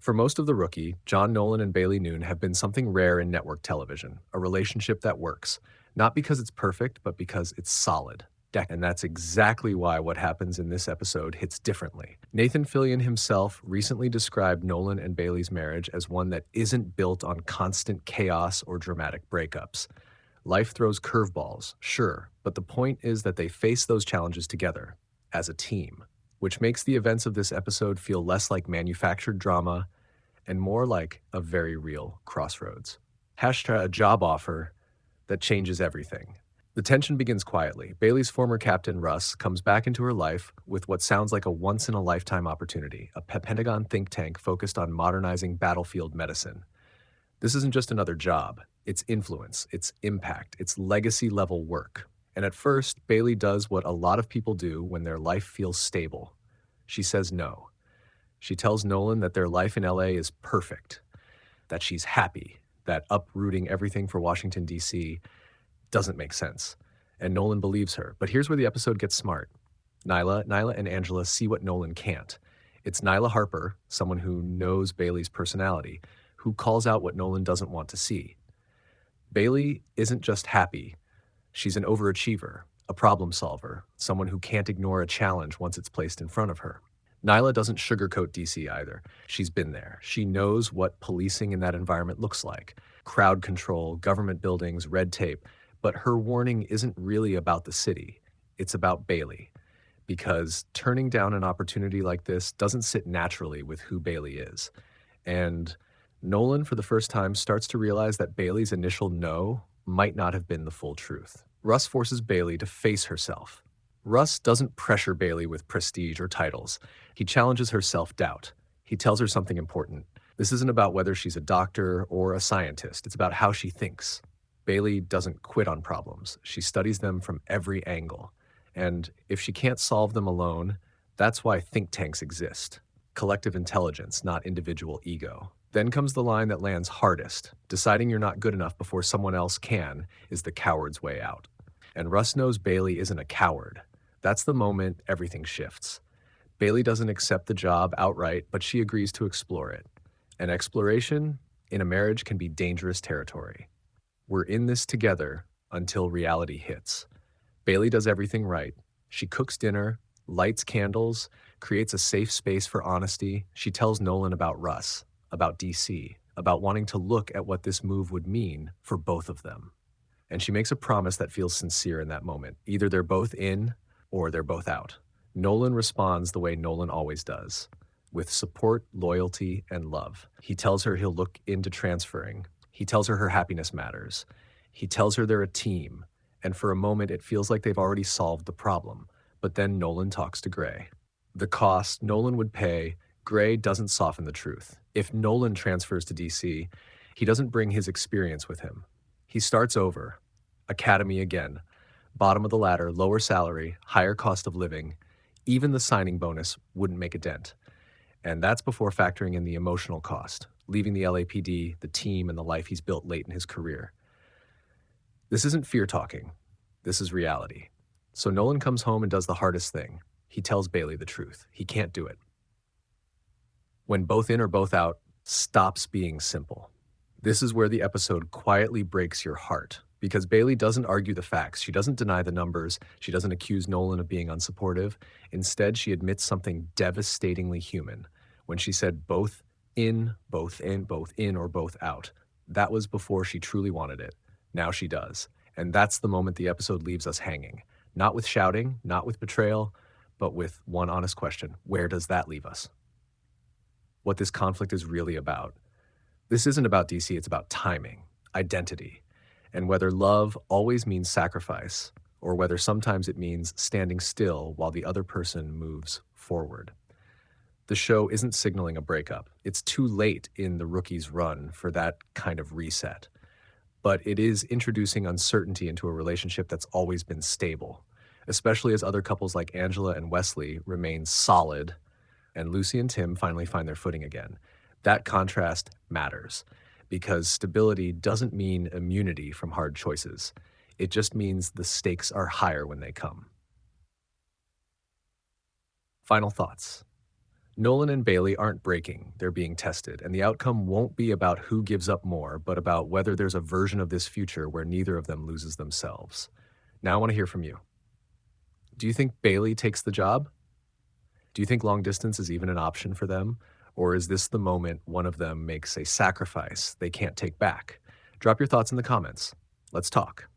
For most of The Rookie, John Nolan and Bailey Noon have been something rare in network television, a relationship that works, not because it's perfect, but because it's solid. And that's exactly why what happens in this episode hits differently. Nathan Fillion himself recently described Nolan and Bailey's marriage as one that isn't built on constant chaos or dramatic breakups. Life throws curveballs, sure, but the point is that they face those challenges together, as a team, which makes the events of this episode feel less like manufactured drama and more like a very real crossroads. Hashtag a job offer that changes everything. The tension begins quietly. Bailey's former captain, Russ, comes back into her life with what sounds like a once-in-a-lifetime opportunity, a Pentagon think tank focused on modernizing battlefield medicine. This isn't just another job. It's influence, it's impact, it's legacy-level work. And at first, Bailey does what a lot of people do when their life feels stable. She says no. She tells Nolan that their life in LA is perfect, that she's happy, that uprooting everything for Washington, D.C. doesn't make sense. And Nolan believes her. But here's where the episode gets smart. Nyla and Angela see what Nolan can't. It's Nyla Harper, someone who knows Bailey's personality, who calls out what Nolan doesn't want to see. Bailey isn't just happy. She's an overachiever, a problem solver, someone who can't ignore a challenge once it's placed in front of her. Nyla doesn't sugarcoat DC either. She's been there. She knows what policing in that environment looks like. Crowd control, government buildings, red tape. But her warning isn't really about the city. It's about Bailey. Because turning down an opportunity like this doesn't sit naturally with who Bailey is. And Nolan, for the first time, starts to realize that Bailey's initial no might not have been the full truth. Russ forces Bailey to face herself. Russ doesn't pressure Bailey with prestige or titles. He challenges her self-doubt. He tells her something important. This isn't about whether she's a doctor or a scientist. It's about how she thinks. Bailey doesn't quit on problems. She studies them from every angle. And if she can't solve them alone, that's why think tanks exist. Collective intelligence, not individual ego. Then comes the line that lands hardest. Deciding you're not good enough before someone else can is the coward's way out. And Russ knows Bailey isn't a coward. That's the moment everything shifts. Bailey doesn't accept the job outright, but she agrees to explore it. And exploration in a marriage can be dangerous territory. We're in this together until reality hits. Bailey does everything right. She cooks dinner, lights candles, creates a safe space for honesty. She tells Nolan about Russ, about DC, about wanting to look at what this move would mean for both of them. And she makes a promise that feels sincere in that moment. Either they're both in or they're both out. Nolan responds the way Nolan always does, with support, loyalty, and love. He tells her he'll look into transferring. He tells her happiness matters. He tells her they're a team. And for a moment, it feels like they've already solved the problem. But then Nolan talks to Gray. The cost Nolan would pay, Gray doesn't soften the truth. If Nolan transfers to DC, he doesn't bring his experience with him. He starts over. Academy again. Bottom of the ladder, lower salary, higher cost of living. Even the signing bonus wouldn't make a dent. And that's before factoring in the emotional cost, leaving the LAPD, the team, and the life he's built late in his career. This isn't fear talking. This is reality. So Nolan comes home and does the hardest thing. He tells Bailey the truth. He can't do it. When both in or both out stops being simple. This is where the episode quietly breaks your heart. Because Bailey doesn't argue the facts. She doesn't deny the numbers. She doesn't accuse Nolan of being unsupportive. Instead, she admits something devastatingly human when she said both in, or both out. That was before she truly wanted it. Now she does. And that's the moment the episode leaves us hanging. Not with shouting, not with betrayal, but with one honest question. Where does that leave us? What this conflict is really about. This isn't about DC, it's about timing, identity, and whether love always means sacrifice, or whether sometimes it means standing still while the other person moves forward. The show isn't signaling a breakup. It's too late in the rookie's run for that kind of reset. But it is introducing uncertainty into a relationship that's always been stable, especially as other couples like Angela and Wesley remain solid, and Lucy and Tim finally find their footing again. That contrast matters. Because stability doesn't mean immunity from hard choices. It just means the stakes are higher when they come. Final thoughts. Nolan and Bailey aren't breaking, they're being tested, and the outcome won't be about who gives up more, but about whether there's a version of this future where neither of them loses themselves. Now I want to hear from you. Do you think Bailey takes the job? Do you think long distance is even an option for them? Or is this the moment one of them makes a sacrifice they can't take back? Drop your thoughts in the comments. Let's talk.